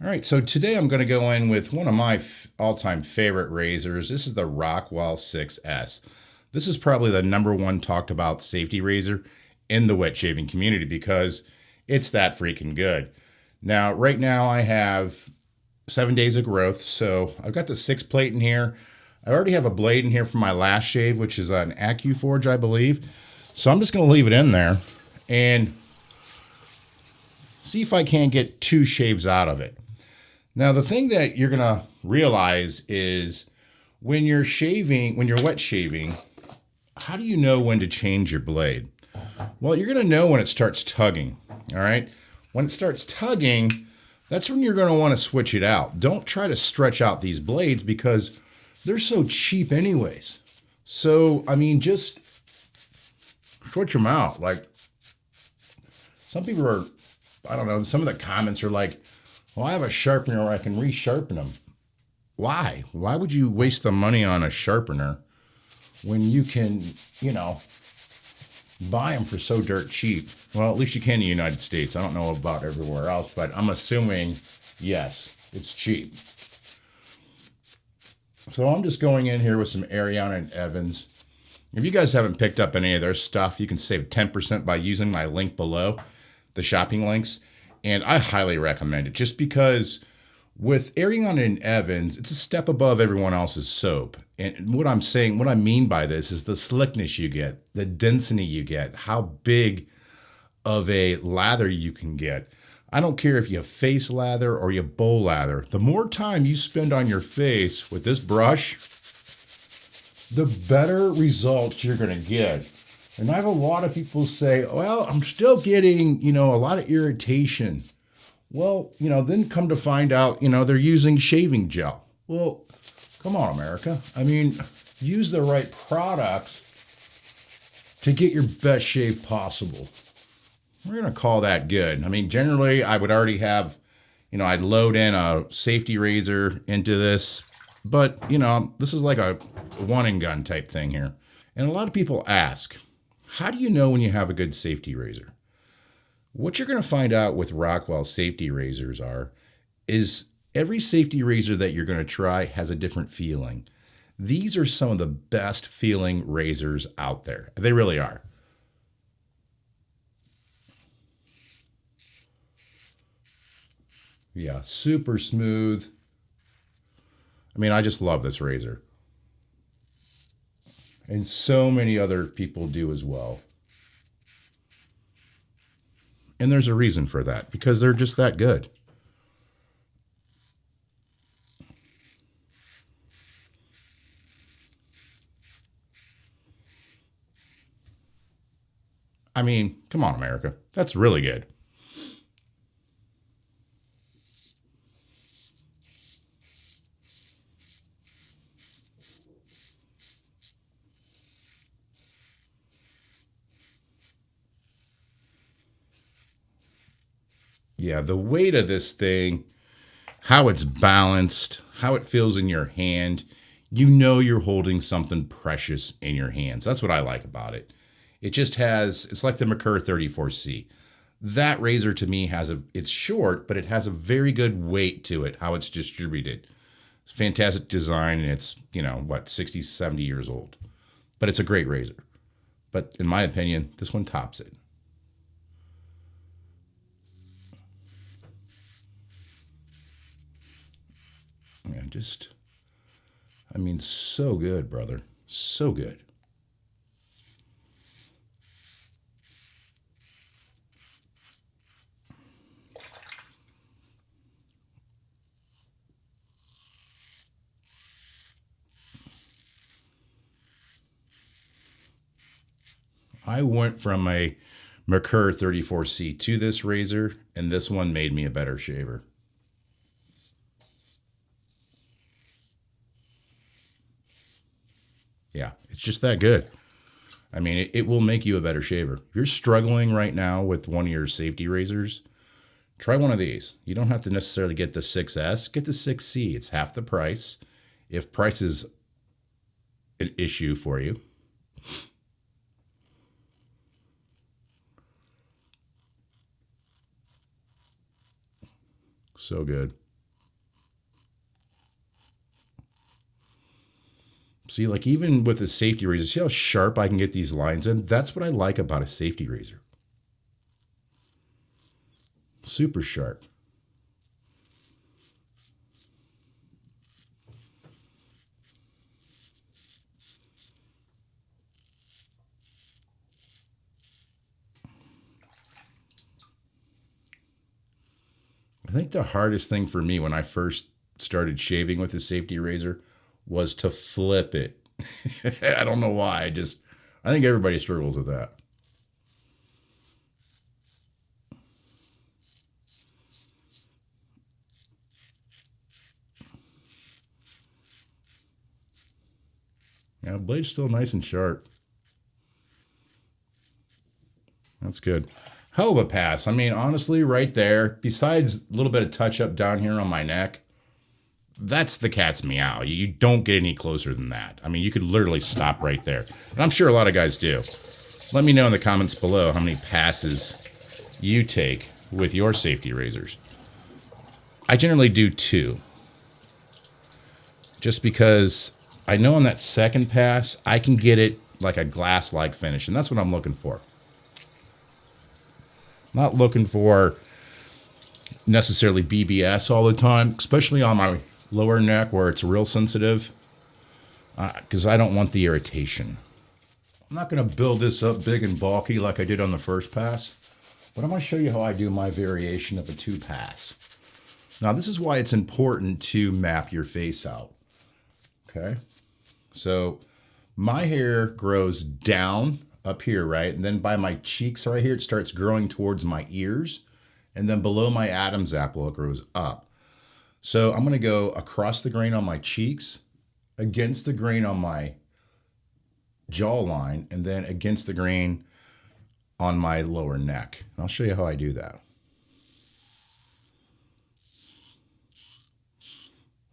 All right, so today I'm going to go in with one of my all-time favorite razors. This is the Rockwell 6S. This is probably the number one talked about safety razor in the wet shaving community because it's that freaking good. Now, right now I have 7 days of growth, so I've got the 6 plate in here. I already have a blade in here for my last shave, which is an AccuForge, I believe. So I'm just going to leave it in there and see if I can't get 2 shaves out of it. Now, the thing that you're going to realize is when you're wet shaving, how do you know when to change your blade? Well, you're going to know when it starts tugging, all right? When it starts tugging, that's when you're going to want to switch it out. Don't try to stretch out these blades because they're so cheap anyways. So, I mean, just switch them out. Like, some people are, I don't know, some of the comments are like, well, I have a sharpener where I can resharpen them. Why? Why would you waste the money on a sharpener when you can, buy them for so dirt cheap? Well, at least you can in the United States. I don't know about everywhere else, but I'm assuming, yes, it's cheap. So I'm just going in here with some Ariana and Evans. If you guys haven't picked up any of their stuff, you can save 10% by using my link below, the shopping links. And I highly recommend it just because with Ariana and Evans, it's a step above everyone else's soap. And what I mean by this is the slickness you get, the density you get, how big of a lather you can get. I don't care if you face lather or you bowl lather. The more time you spend on your face with this brush, the better results you're going to get. And I have a lot of people say, well, I'm still getting, a lot of irritation. Well, then come to find out, they're using shaving gel. Well, come on, America. I mean, use the right products to get your best shave possible. We're going to call that good. I mean, generally, I would already have, I'd load in a safety razor into this. But, this is like a one and gun type thing here. And a lot of people ask, how do you know when you have a good safety razor? What you're going to find out with Rockwell safety razors is every safety razor that you're going to try has a different feeling. These are some of the best feeling razors out there. They really are. Yeah, super smooth. I mean, I just love this razor. And so many other people do as well. And there's a reason for that, because they're just that good. I mean, come on, America. That's really good. Yeah, the weight of this thing, how it's balanced, how it feels in your hand, you're holding something precious in your hands. That's what I like about it. It's like the Merkur 34C. That razor to me it's short, but it has a very good weight to it, how it's distributed. It's fantastic design, and it's, 60, 70 years old. But it's a great razor. But in my opinion, this one tops it. Yeah, so good, brother. So good. I went from a Merkur 34C to this razor, and this one made me a better shaver. Yeah, it's just that good. I mean, it will make you a better shaver. If you're struggling right now with one of your safety razors, try one of these. You don't have to necessarily get the 6S. Get the 6C. It's half the price. If price is an issue for you. So good. See, like even with a safety razor, see how sharp I can get these lines in? That's what I like about a safety razor. Super sharp. I think the hardest thing for me when I first started shaving with a safety razor was to flip it. I don't know why. I think everybody struggles with that. Yeah, the blade's still nice and sharp. That's good. Hell of a pass. I mean, honestly, right there, besides a little bit of touch up down here on my neck, that's the cat's meow. You don't get any closer than that. I mean, you could literally stop right there. And I'm sure a lot of guys do. Let me know in the comments below how many passes you take with your safety razors. I generally do 2. Just because I know on that second pass, I can get it like a glass-like finish. And that's what I'm looking for. Not looking for necessarily BBS all the time, especially on my lower neck where it's real sensitive, because I don't want the irritation. I'm not going to build this up big and bulky like I did on the first pass, but I'm going to show you how I do my variation of a 2-pass. Now, this is why it's important to map your face out. Okay? So my hair grows down up here, right? And then by my cheeks right here, it starts growing towards my ears. And then below my Adam's apple, it grows up. So I'm going to go across the grain on my cheeks, against the grain on my jawline, and then against the grain on my lower neck. And I'll show you how I do that.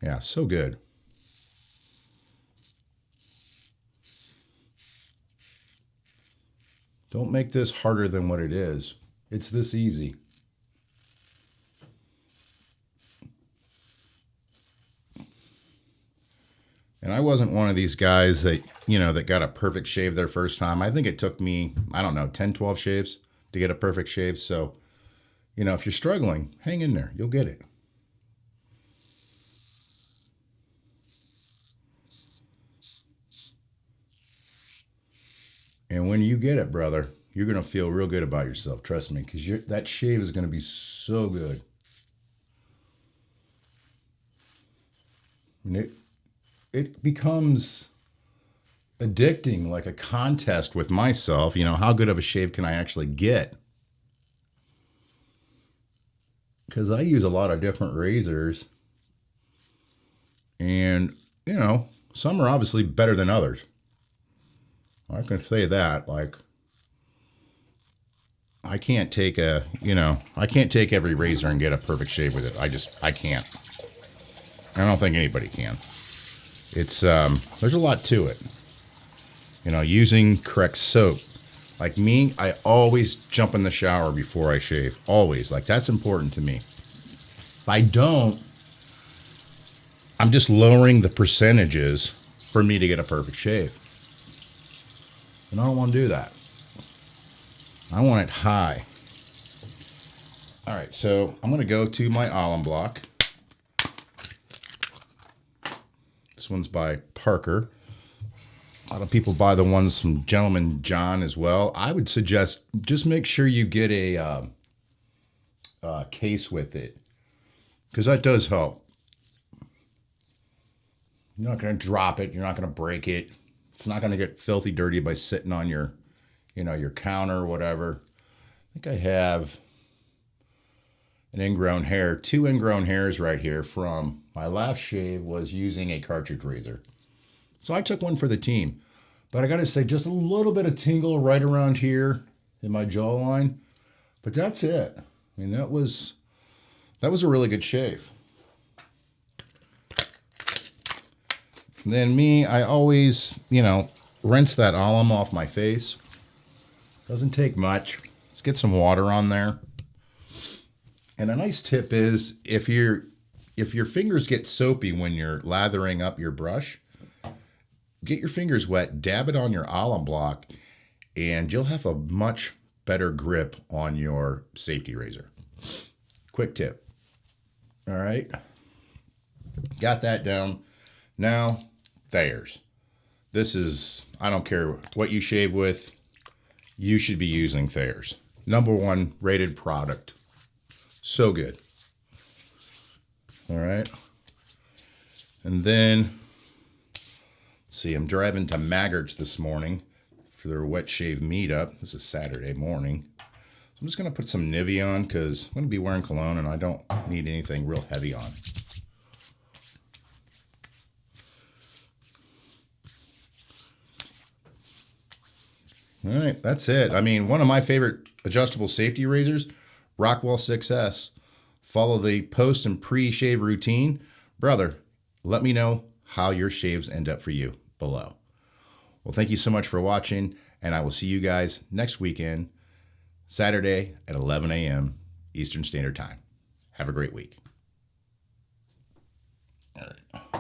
Yeah, so good. Don't make this harder than what it is. It's this easy. And I wasn't one of these guys that, that got a perfect shave their first time. I think it took me, 10, 12 shaves to get a perfect shave. So, if you're struggling, hang in there. You'll get it. And when you get it, brother, you're going to feel real good about yourself. Trust me, because that shave is going to be so good. And it becomes addicting, like a contest with myself. How good of a shave can I actually get? Because I use a lot of different razors. And, some are obviously better than others. I can say that, like, I can't take every razor and get a perfect shave with it. I can't. I don't think anybody can. It's, there's a lot to it. Using correct soap. Like me, I always jump in the shower before I shave. Always. Like, that's important to me. If I don't, I'm just lowering the percentages for me to get a perfect shave. And I don't want to do that. I want it high. All right, so I'm going to go to my alum block. This one's by Parker. A lot of people buy the ones from Gentleman John as well. I would suggest just make sure you get a case with it, because that does help. You're not going to drop it. You're not going to break it. It's not going to get filthy dirty by sitting on your, your counter or whatever. I think I have an ingrown hair, 2 ingrown hairs right here from my last shave was using a cartridge razor. So I took one for the team. But I got to say, just a little bit of tingle right around here in my jawline. But that's it. I mean, that was a really good shave. And then me, I always, rinse that alum off my face. Doesn't take much. Let's get some water on there. And a nice tip is if your fingers get soapy when you're lathering up your brush, get your fingers wet, dab it on your alum block, and you'll have a much better grip on your safety razor. Quick tip. All right. Got that down. Now, Thayers. This is, I don't care what you shave with, you should be using Thayers. #1 rated product. So good. All right. And then, see, I'm driving to Maggart's this morning for their wet shave meetup. This is Saturday morning. So I'm just going to put some Nivea on because I'm going to be wearing cologne and I don't need anything real heavy on. All right, that's it. I mean, one of my favorite adjustable safety razors, Rockwell 6S. Follow the post and pre-shave routine. Brother, let me know how your shaves end up for you below. Well, thank you so much for watching, and I will see you guys next weekend, Saturday at 11 a.m. Eastern Standard Time. Have a great week. All right.